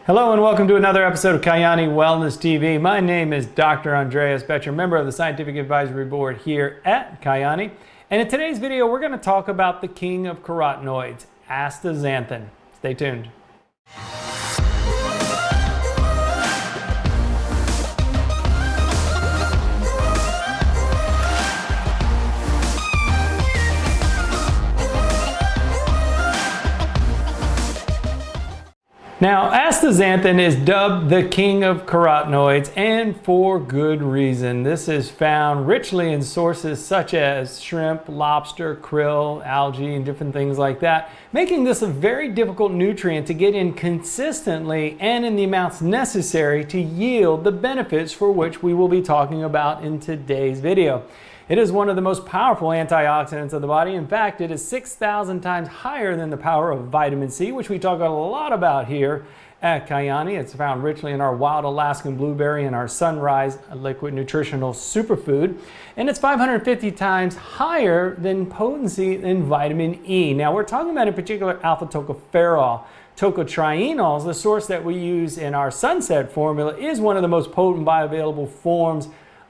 Hello and welcome to another episode of Kyäni Wellness TV. My name is Dr. Andreas Betcher, member of the Scientific Advisory Board here at Kyäni. And in today's video, we're going to talk about the king of carotenoids, astaxanthin. Stay tuned. Now, astaxanthin is dubbed the king of carotenoids, and for good reason. This is found richly in sources such as shrimp, lobster, krill, algae, and different things like that, making this a very difficult nutrient to get in consistently and in the amounts necessary to yield the benefits for which we will be talking about in today's video. It is one of the most powerful antioxidants of the body. In fact, it is 6,000 times higher than the power of vitamin C, which we talk a lot about here at Kyäni. It's found richly in our wild Alaskan blueberry and our sunrise liquid nutritional superfood. And it's 550 times higher than potency in vitamin E. Now, we're talking about in particular alpha-tocopherol. Tocotrienols, the source that we use in our sunset formula, is one of the most potent bioavailable forms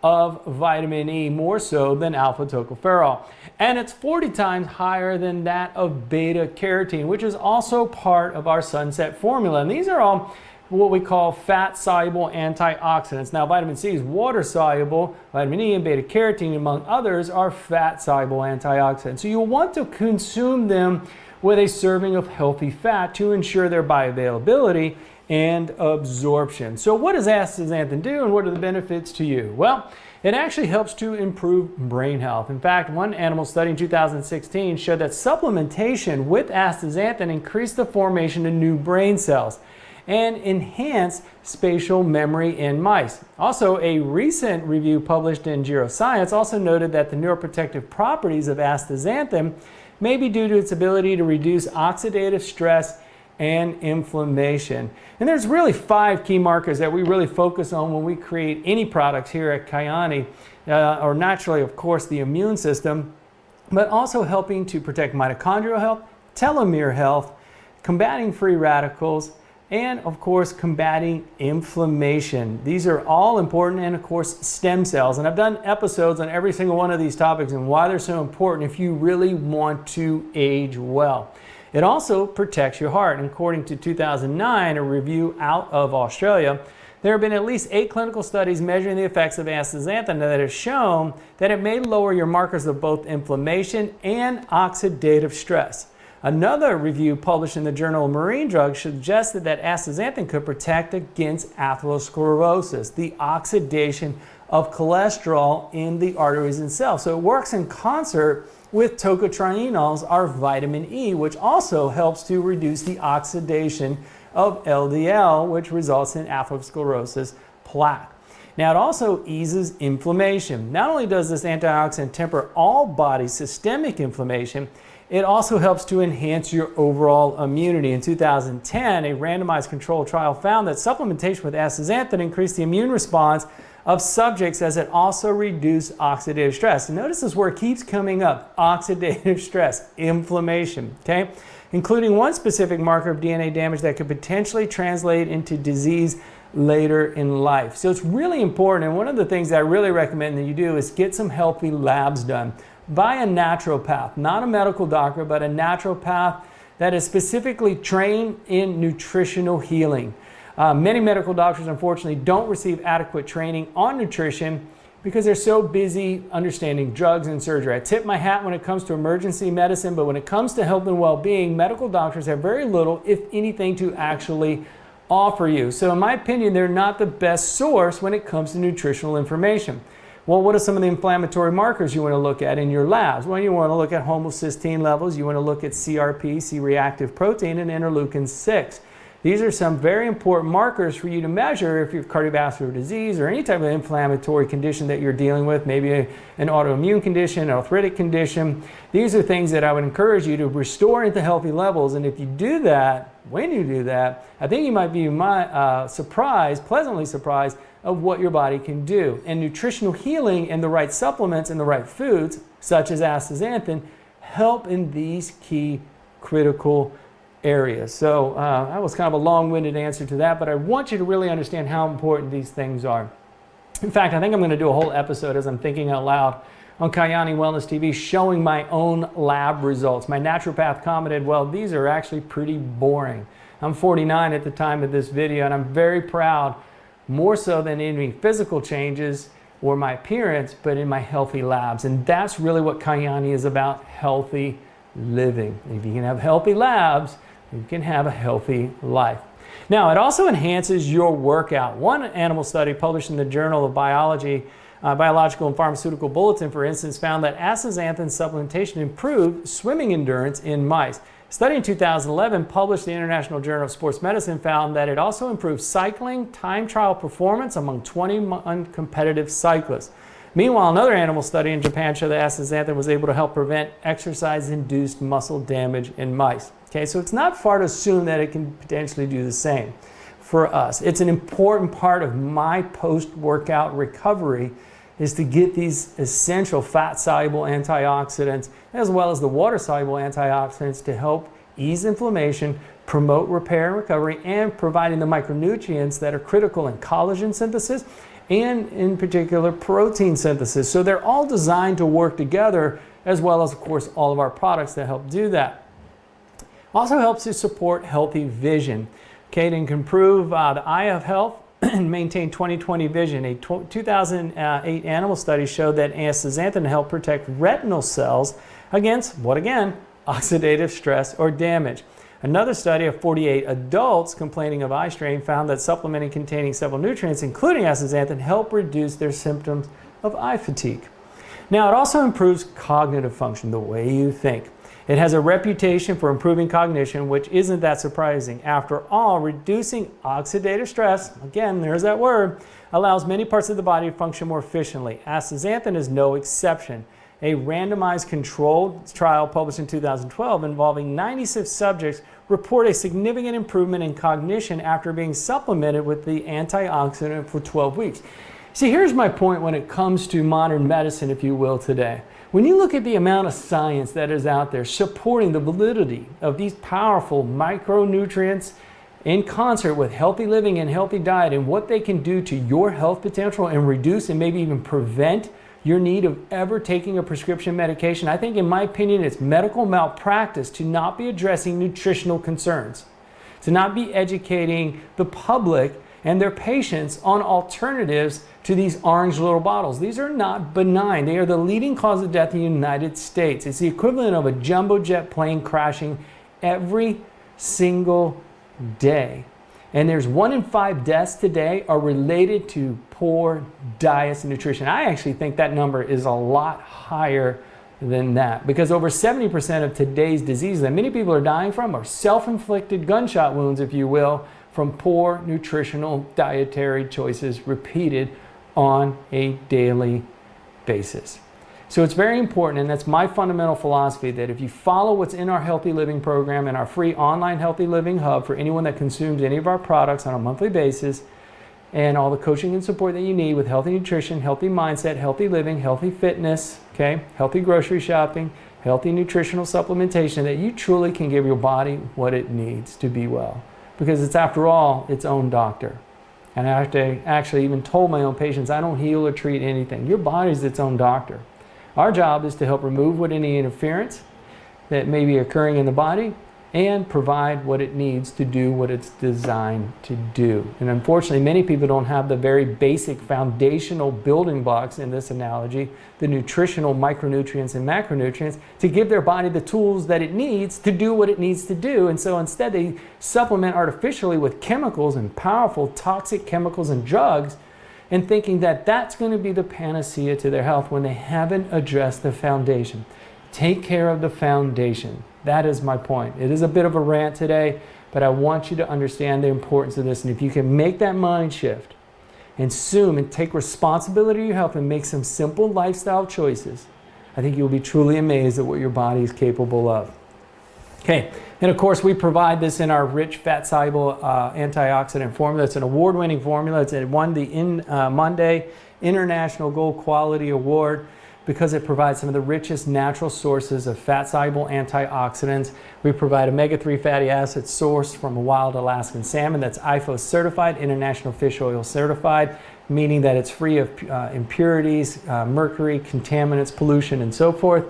of vitamin E, more so than alpha-tocopherol. And it's 40 times higher than that of beta-carotene, which is also part of our sunset formula. And these are all what we call fat-soluble antioxidants. Now, vitamin C is water-soluble. Vitamin E and beta-carotene, among others, are fat-soluble antioxidants. So you'll want to consume them with a serving of healthy fat to ensure their bioavailability and absorption. So what does astaxanthin do and what are the benefits to you? Well, it actually helps to improve brain health. In fact, one animal study in 2016 showed that supplementation with astaxanthin increased the formation of new brain cells and enhanced spatial memory in mice. Also, a recent review published in Neuroscience also noted that the neuroprotective properties of astaxanthin may be due to its ability to reduce oxidative stress and inflammation. And there's really 5 key markers that we really focus on when we create any products here at Kyäni, or naturally, of course, the immune system, but also helping to protect mitochondrial health, telomere health, combating free radicals, and of course, combating inflammation. These are all important, and of course, stem cells. And I've done episodes on every single one of these topics and why they're so important if you really want to age well. It also protects your heart. And according to 2009, a review out of Australia, there have been at least 8 clinical studies measuring the effects of astaxanthin that have shown that it may lower your markers of both inflammation and oxidative stress. Another review published in the Journal of Marine Drugs suggested that astaxanthin could protect against atherosclerosis, the oxidation of cholesterol in the arteries themselves. So it works in concert with tocotrienols, our vitamin E, which also helps to reduce the oxidation of LDL, which results in atherosclerosis plaque. Now, it also eases inflammation. Not only does this antioxidant temper all body systemic inflammation, it also helps to enhance your overall immunity. In 2010, a randomized controlled trial found that supplementation with astaxanthin increased the immune response of subjects as it also reduced oxidative stress. And notice this word keeps coming up, oxidative stress, inflammation, okay? Including one specific marker of DNA damage that could potentially translate into disease later in life. So it's really important, and one of the things that I really recommend that you do is get some healthy labs done by a naturopath, not a medical doctor, but a naturopath that is specifically trained in nutritional healing. Many medical doctors, unfortunately, don't receive adequate training on nutrition because they're so busy understanding drugs and surgery. I tip my hat when it comes to emergency medicine, but when it comes to health and well-being, medical doctors have very little, if anything, to actually offer you. So in my opinion, they're not the best source when it comes to nutritional information. Well, what are some of the inflammatory markers you want to look at in your labs? Well, you want to look at homocysteine levels, you want to look at CRP, C-reactive protein, and interleukin-6. These are some very important markers for you to measure if you have cardiovascular disease or any type of inflammatory condition that you're dealing with, maybe an autoimmune condition, an arthritic condition. These are things that I would encourage you to restore into healthy levels. And if you do that, when you do that, I think you might be pleasantly surprised of what your body can do. And nutritional healing and the right supplements and the right foods, such as astaxanthin, help in these key critical areas. So that was kind of a long-winded answer to that, but I want you to really understand how important these things are. In fact, I think I'm going to do a whole episode, as I'm thinking out loud, on Kyäni Wellness TV, showing my own lab results. My naturopath commented, well, these are actually pretty boring. I'm 49 at the time of this video, and I'm very proud, more so than any physical changes or my appearance, but in my healthy labs. And that's really what Kyäni is about, healthy living. If you can have healthy labs, you can have a healthy life. Now, it also enhances your workout. One animal study published in the Journal of Biology, Biological and Pharmaceutical Bulletin, for instance, found that astaxanthin supplementation improved swimming endurance in mice. A study in 2011 published in the International Journal of Sports Medicine found that it also improved cycling time trial performance among 21 competitive cyclists. Meanwhile, another animal study in Japan showed that astaxanthin was able to help prevent exercise-induced muscle damage in mice. Okay, so it's not far to assume that it can potentially do the same for us. It's an important part of my post-workout recovery, is to get these essential fat-soluble antioxidants as well as the water-soluble antioxidants to help ease inflammation, promote repair and recovery, and providing the micronutrients that are critical in collagen synthesis and in particular protein synthesis. So they're all designed to work together, as well as, of course, all of our products that help do that. Also helps to support healthy vision. Okay, it can improve the eye of health and maintain 20/20 vision. A 2008 animal study showed that astaxanthin helped protect retinal cells against, what again, oxidative stress or damage. Another study of 48 adults complaining of eye strain found that supplementing containing several nutrients, including astaxanthin, help reduce their symptoms of eye fatigue. Now, it also improves cognitive function, the way you think. It has a reputation for improving cognition, which isn't that surprising. After all, reducing oxidative stress, again, there's that word, allows many parts of the body to function more efficiently. Astaxanthin is no exception. A randomized controlled trial published in 2012 involving 96 subjects report a significant improvement in cognition after being supplemented with the antioxidant for 12 weeks. See, here's my point when it comes to modern medicine, if you will, today. When you look at the amount of science that is out there supporting the validity of these powerful micronutrients in concert with healthy living and healthy diet and what they can do to your health potential and reduce and maybe even prevent your need of ever taking a prescription medication, I think, in my opinion, it's medical malpractice to not be addressing nutritional concerns, to not be educating the public and their patients on alternatives to these orange little bottles. These are not benign. They are the leading cause of death in the United States. It's the equivalent of a jumbo jet plane crashing every single day. And there's 1 in 5 deaths today are related to poor diets and nutrition. I actually think that number is a lot higher than that, because over 70% of today's diseases that many people are dying from are self-inflicted gunshot wounds, if you will, from poor nutritional dietary choices repeated on a daily basis. So it's very important, and that's my fundamental philosophy, that if you follow what's in our Healthy Living program and our free online Healthy Living Hub for anyone that consumes any of our products on a monthly basis, and all the coaching and support that you need with healthy nutrition, healthy mindset, healthy living, healthy fitness, okay, healthy grocery shopping, healthy nutritional supplementation, that you truly can give your body what it needs to be well. Because it's, after all, its own doctor. And I actually even told my own patients, I don't heal or treat anything. Your body's its own doctor. Our job is to help remove any interference that may be occurring in the body and provide what it needs to do what it's designed to do. And unfortunately, many people don't have the very basic foundational building blocks in this analogy, the nutritional micronutrients and macronutrients, to give their body the tools that it needs to do what it needs to do. And so instead they supplement artificially with chemicals and powerful toxic chemicals and drugs, and thinking that that's going to be the panacea to their health when they haven't addressed the foundation. Take care of the foundation. That is my point. It is a bit of a rant today, but I want you to understand the importance of this. And if you can make that mind shift and assume and take responsibility of your health and make some simple lifestyle choices, I think you'll be truly amazed at what your body is capable of. Okay, and of course we provide this in our rich fat-soluble antioxidant formula. It's an award-winning formula. It's won the Monday International Gold Quality Award. because it provides some of the richest natural sources of fat-soluble antioxidants. We provide omega-3 fatty acids sourced from a wild Alaskan salmon that's IFO certified, International Fish Oil certified, meaning that it's free of impurities, mercury, contaminants, pollution, and so forth.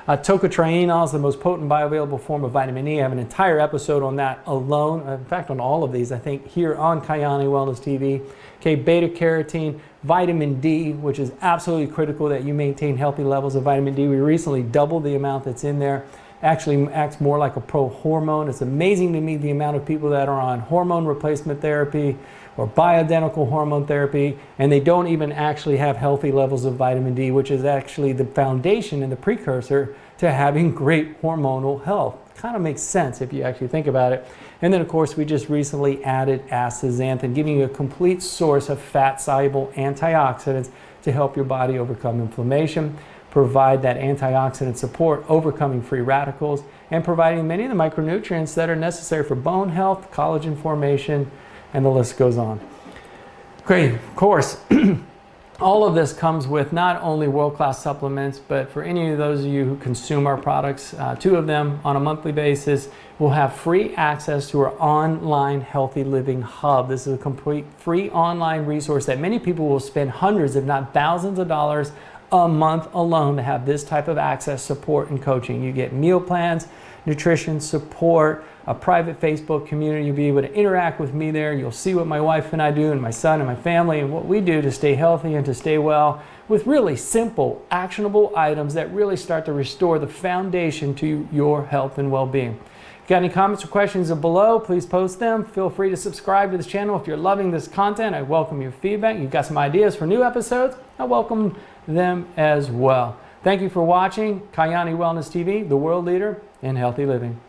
Tocotrienol is the most potent bioavailable form of vitamin E. I have an entire episode on that alone, in fact on all of these, I think, here on Kyäni Wellness TV. Okay, beta carotene, vitamin D, which is absolutely critical that you maintain healthy levels of vitamin D. We recently doubled the amount that's in there. Actually acts more like a pro-hormone. It's amazing to me the amount of people that are on hormone replacement therapy or bioidentical hormone therapy, and they don't even actually have healthy levels of vitamin D, which is actually the foundation and the precursor to having great hormonal health. Kind of makes sense if you actually think about it. And then of course we just recently added astaxanthin, giving you a complete source of fat-soluble antioxidants to help your body overcome inflammation, provide that antioxidant support, overcoming free radicals, and providing many of the micronutrients that are necessary for bone health, collagen formation, and the list goes on. Great, of course, all of this comes with not only world-class supplements, but for any of those of you who consume our products, 2 of them on a monthly basis, will have free access to our online healthy living hub. This is a complete free online resource that many people will spend hundreds, if not thousands of dollars a month alone to have this type of access, support, and coaching. You get meal plans, nutrition support, a private Facebook community. You'll be able to interact with me there. You'll see what my wife and I do, and my son and my family, and what we do to stay healthy and to stay well, with really simple, actionable items that really start to restore the foundation to your health and well-being. If you got any comments or questions below, please post them. Feel free to subscribe to this channel. If you're loving this content, I welcome your feedback. You've got some ideas for new episodes, I welcome them as well. Thank you for watching Kyäni Wellness TV, the world leader in healthy living.